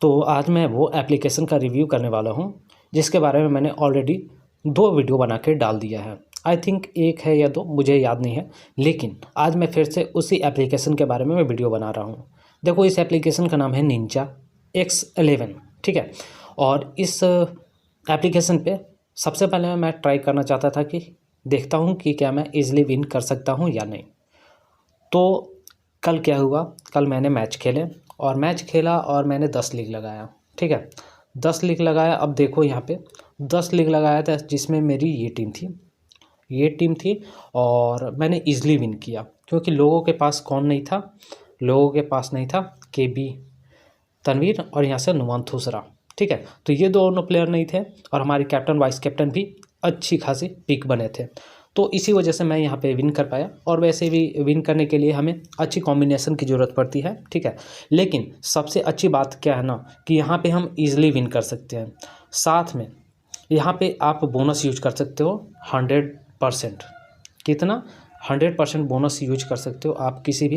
तो आज मैं वो एप्लीकेशन का रिव्यू करने वाला हूँ जिसके बारे में मैंने ऑलरेडी 2 वीडियो बना के डाल दिया है। आई थिंक एक है या 2 मुझे याद नहीं है, लेकिन आज मैं फिर से उसी एप्लीकेशन के बारे में मैं वीडियो बना रहा हूँ। देखो, इस एप्लीकेशन का नाम है निंजा X11, ठीक है। और इस एप्लीकेशन पे सबसे पहले मैं ट्राई करना चाहता था कि देखता हूँ कि क्या मैं ईज़िली विन कर सकता हूँ या नहीं। तो कल क्या हुआ, कल मैंने मैच खेले और मैच खेला और मैंने 10 लीग लगाया, ठीक है। 10 लीग लगाया। अब देखो यहाँ पे 10 लीग लगाया था जिसमें मेरी ये टीम थी और मैंने ईज़िली विन किया क्योंकि लोगों के पास कौन नहीं था, लोगों के पास नहीं था KB तनवीर और यहाँ से नुमान थुसरा, ठीक है। तो ये दोनों प्लेयर नहीं थे और हमारे कैप्टन वाइस कैप्टन भी अच्छी खासी पिक बने थे। तो इसी वजह से मैं यहाँ पे विन कर पाया। और वैसे भी विन करने के लिए हमें अच्छी कॉम्बिनेशन की ज़रूरत पड़ती है, ठीक है। लेकिन सबसे अच्छी बात क्या है ना कि यहाँ पे हम ईज़िली विन कर सकते हैं। साथ में यहाँ पे आप बोनस यूज कर सकते हो 100%। कितना? 100% बोनस यूज कर सकते हो आप किसी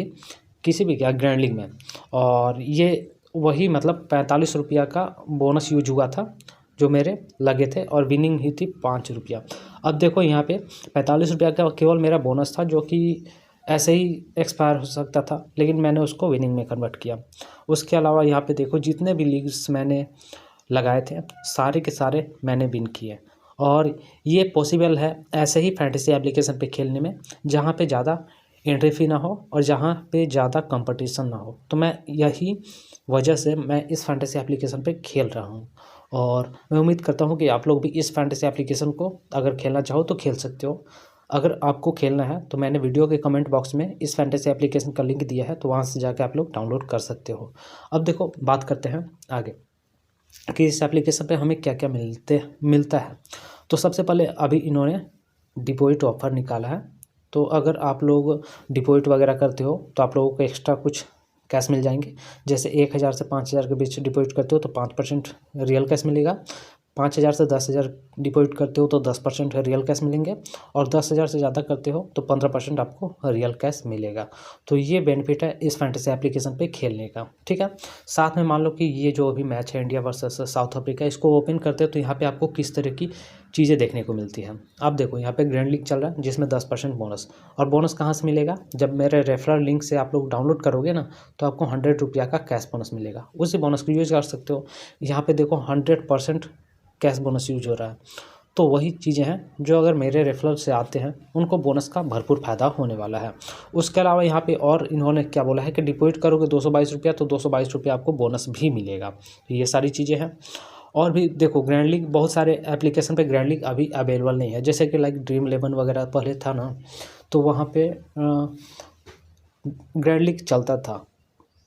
भी क्या ग्रैंड लीग में। और ये वही मतलब 45 रुपया का बोनस यूज हुआ था जो मेरे लगे थे और विनिंग हुई थी 5 रुपया। अब देखो यहाँ पे 45 रुपया का केवल मेरा बोनस था जो कि ऐसे ही एक्सपायर हो सकता था, लेकिन मैंने उसको विनिंग में कन्वर्ट किया। उसके अलावा यहाँ पे देखो जितने भी लीग्स मैंने लगाए थे सारे के सारे मैंने विन किए। और ये पॉसिबल है ऐसे ही फैंटेसी एप्लीकेशन पे खेलने में जहाँ पे ज़्यादा एंट्री फी ना हो और जहाँ पे ज़्यादा कंपटीशन ना हो। तो मैं यही वजह से मैं इस फैंटेसी एप्लीकेशन पे खेल रहा हूँ और मैं उम्मीद करता हूँ कि आप लोग भी इस फैंटेसी एप्लीकेशन को अगर खेलना चाहो तो खेल सकते हो। अगर आपको खेलना है तो मैंने वीडियो के कमेंट बॉक्स में इस फैंटेसी एप्लीकेशन का लिंक दिया है, तो वहाँ से जाकर आप लोग डाउनलोड कर सकते हो। अब देखो बात करते हैं आगे कि इस एप्लीकेशन पे हमें क्या क्या मिलता है। तो सबसे पहले अभी इन्होंने डिपॉजिट ऑफर निकाला है। तो अगर आप लोग डिपॉजिट वगैरह करते हो तो आप लोगों को एक्स्ट्रा कुछ कैश मिल जाएंगे। जैसे 1000 से 5000 के बीच डिपॉजिट करते हो तो 5% रियल कैश मिलेगा। 5000 से 10,000 डिपॉजिट करते हो तो 10% रियल कैश मिलेंगे। और 10,000 से ज़्यादा करते हो तो 15% आपको रियल कैश मिलेगा। तो ये बेनिफिट है इस फैंटेसी एप्लीकेशन पे खेलने का, ठीक है। साथ में मान लो कि ये जो अभी मैच है इंडिया वर्सेस साउथ अफ्रीका, इसको ओपन करते हो तो यहाँ पे आपको किस तरह की चीज़ें देखने को मिलती हैं। आप देखो यहाँ पे ग्रैंड लीग चल रहा है जिसमें 10% बोनस। और बोनस कहाँ से मिलेगा? जब मेरे रेफरल लिंक से आप लोग डाउनलोड करोगे ना तो आपको 100 रुपया का कैश बोनस मिलेगा। उसी बोनस को यूज कर सकते हो। यहाँ पे देखो 100% कैश बोनस यूज हो रहा है। तो वही चीज़ें हैं जो अगर मेरे रेफरल से आते हैं उनको बोनस का भरपूर फ़ायदा होने वाला है। उसके अलावा यहाँ पे और इन्होंने क्या बोला है कि डिपॉजिट करोगे 222 रुपया तो 222 रुपया आपको बोनस भी मिलेगा। तो ये सारी चीज़ें हैं। और भी देखो ग्रैंड लीग बहुत सारे एप्लीकेशन पे ग्रैंड लीग अभी अवेलेबल नहीं है, जैसे कि लाइक ड्रीम 11 वगैरह पहले था ना, तो वहाँ पे ग्रैंड लीग चलता था।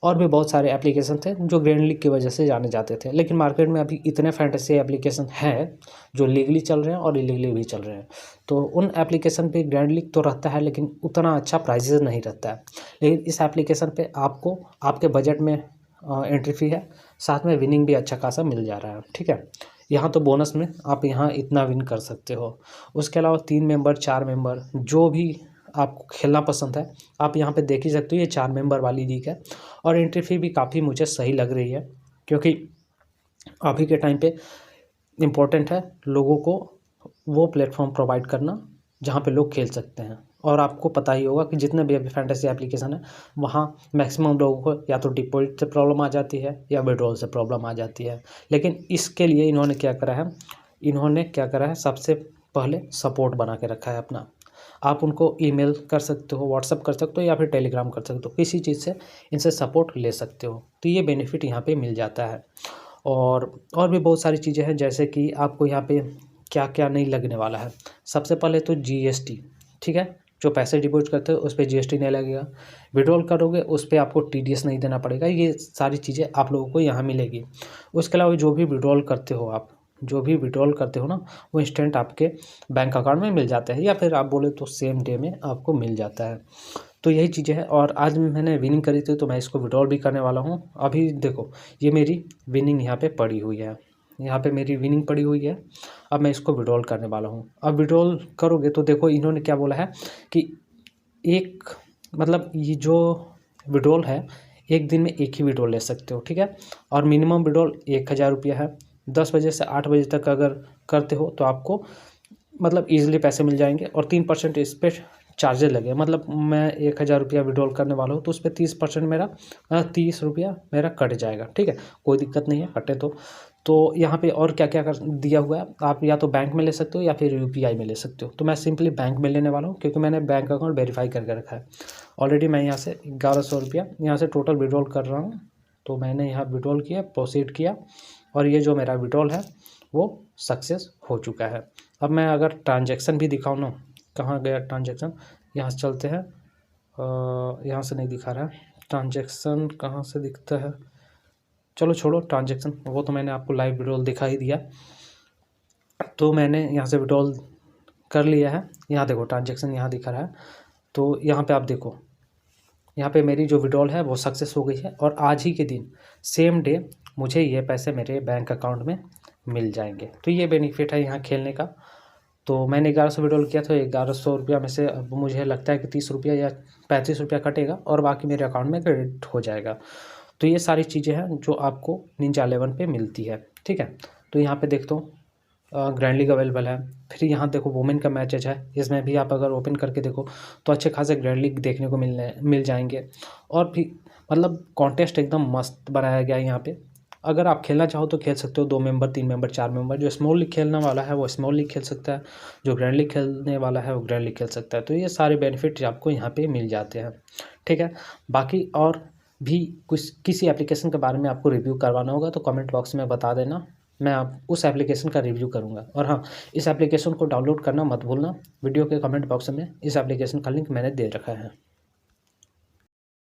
और भी बहुत सारे एप्लीकेशन थे जो ग्रैंड लीग की वजह से जाने जाते थे। लेकिन मार्केट में अभी इतने फैंटेसी एप्लीकेशन हैं जो लीगली चल रहे हैं और इलीगली भी चल रहे हैं। तो उन एप्लीकेशन पे ग्रैंड लीग तो रहता है लेकिन उतना अच्छा प्राइजेस नहीं रहता है। लेकिन इस एप्लीकेशन पे आपको आपके बजट में एंट्री फी है, साथ में विनिंग भी अच्छा खासा मिल जा रहा है, ठीक है। यहाँ तो बोनस में आप यहाँ इतना विन कर सकते हो। उसके अलावा 3 मेंबर 4 मेंबर जो भी आपको खेलना पसंद है आप यहाँ पे देख ही सकते हो। ये 4 मेंबर वाली लीग है और एंट्री फी भी काफ़ी मुझे सही लग रही है क्योंकि अभी के टाइम पे इम्पोर्टेंट है लोगों को वो प्लेटफॉर्म प्रोवाइड करना जहाँ पे लोग खेल सकते हैं। और आपको पता ही होगा कि जितने भी अभी फैंटेसी एप्लीकेशन है वहाँ मैक्सिमम लोगों को या तो डिपॉजिट से प्रॉब्लम आ जाती है या विड्रॉल से प्रॉब्लम आ जाती है। लेकिन इसके लिए इन्होंने क्या करा है, सबसे पहले सपोर्ट बना के रखा है अपना। आप उनको ईमेल कर सकते हो, व्हाट्सअप कर सकते हो या फिर टेलीग्राम कर सकते हो, किसी चीज़ से इनसे सपोर्ट ले सकते हो। तो ये बेनिफिट यहाँ पे मिल जाता है। और भी बहुत सारी चीज़ें हैं जैसे कि आपको यहाँ पे क्या क्या नहीं लगने वाला है। सबसे पहले तो GST, ठीक है। जो पैसे डिपॉजिट करते हो उस पर GST नहीं लगेगा। विड्रॉल करोगे उस पर आपको TDS नहीं देना पड़ेगा। ये सारी चीज़ें आप लोगों को यहाँ मिलेगी। उसके अलावा जो भी विड्रॉल करते हो ना वो इंस्टेंट आपके बैंक अकाउंट में मिल जाता है या फिर आप बोले तो सेम डे में आपको मिल जाता है। तो यही चीज़ें हैं। और आज मैंने विनिंग करी थी तो मैं इसको विड्रॉल भी करने वाला हूँ। अभी देखो ये मेरी विनिंग यहाँ पे पड़ी हुई है, यहाँ पे मेरी विनिंग पड़ी हुई है। अब मैं इसको विड्रॉल करने वाला हूँ। अब विड्रॉल करोगे तो देखो इन्होंने क्या बोला है कि एक मतलब ये जो विड्रॉल है एक दिन में एक ही विड्रॉल ले सकते हो, ठीक है। और मिनिमम विड्रॉल 1000 रुपया है। 10 बजे से 8 बजे तक अगर करते हो तो आपको मतलब ईजिली पैसे मिल जाएंगे। और 3% इस पर चार्जेस लगे, मतलब मैं 1000 रुपया विड्रॉल करने वाला हूँ तो उस पर 30% मेरा 30 रुपया मेरा कट जाएगा, ठीक है। कोई दिक्कत नहीं है, कटे तो यहाँ पे और क्या क्या कर दिया हुआ है, आप या तो बैंक में ले सकते हो या फिर यूपीआई में ले सकते हो। तो मैं सिंपली बैंक में लेने वाला हूँ क्योंकि मैंने बैंक अकाउंट वेरीफाई करके रखा है ऑलरेडी। मैं यहाँ से 1100 रुपया यहाँ से टोटल विड्रॉल कर रहा हूँ। तो मैंने यहाँ विड्रॉल किया, प्रोसीड किया, और ये जो मेरा विड्रॉल है वो सक्सेस हो चुका है। अब मैं अगर ट्रांजैक्शन भी दिखाऊँ ना, कहाँ गया ट्रांजैक्शन, यहाँ से चलते हैं। यहाँ से नहीं दिखा रहा है ट्रांजैक्शन, कहाँ से दिखता है, चलो छोड़ो ट्रांजैक्शन, वो तो मैंने आपको लाइव विड्रॉल दिखा ही दिया। तो मैंने यहाँ से विड्रॉल कर लिया है। यहाँ देखो ट्रांजैक्शन यहाँ दिखा रहा है। तो यहाँ पे आप देखो, यहाँ पे मेरी जो विड्रॉल है वो सक्सेस हो गई है, और आज ही के दिन सेम डे मुझे ये पैसे मेरे बैंक अकाउंट में मिल जाएंगे। तो ये बेनिफिट है यहाँ खेलने का। तो मैंने 1100 विड्रॉल किया, तो 1100 रुपया में से अब मुझे लगता है कि 30 रुपया या 35 रुपया कटेगा और बाकी मेरे अकाउंट में क्रेडिट हो जाएगा। तो ये सारी चीज़ें हैं जो आपको निंजा 11 पे मिलती है, ठीक है। तो यहाँ पे देखता हूँ ग्रैंड लीग अवेलेबल है। फिर यहाँ देखो वुमेन का मैचेज है, इसमें भी आप अगर ओपन करके देखो तो अच्छे खासे ग्रैंड लीग देखने को मिल जाएंगे। और भी मतलब कॉन्टेस्ट एकदम मस्त बनाया गया है यहाँ पे। अगर आप खेलना चाहो तो खेल सकते हो, 2 मेंबर, 3 मेंबर, 4 मेंबर। जो स्मॉल लीग खेलने वाला है वो स्मॉल लीग खेल सकता है, जो ग्रैंड लीग खेलने वाला है वो ग्रैंड लीग खेल सकता है। तो ये सारे बेनिफिट आपको यहाँ पे मिल जाते हैं, ठीक है। बाकी और भी कुछ किसी एप्लीकेशन के बारे में आपको रिव्यू करवाना होगा तो कमेंट बॉक्स में बता देना, मैं आप उस एप्लीकेशन का रिव्यू करूँगा। और हाँ, इस एप्लीकेशन को डाउनलोड करना मत भूलना। वीडियो के कमेंट बॉक्स में इस एप्लीकेशन का लिंक मैंने दे रखा है।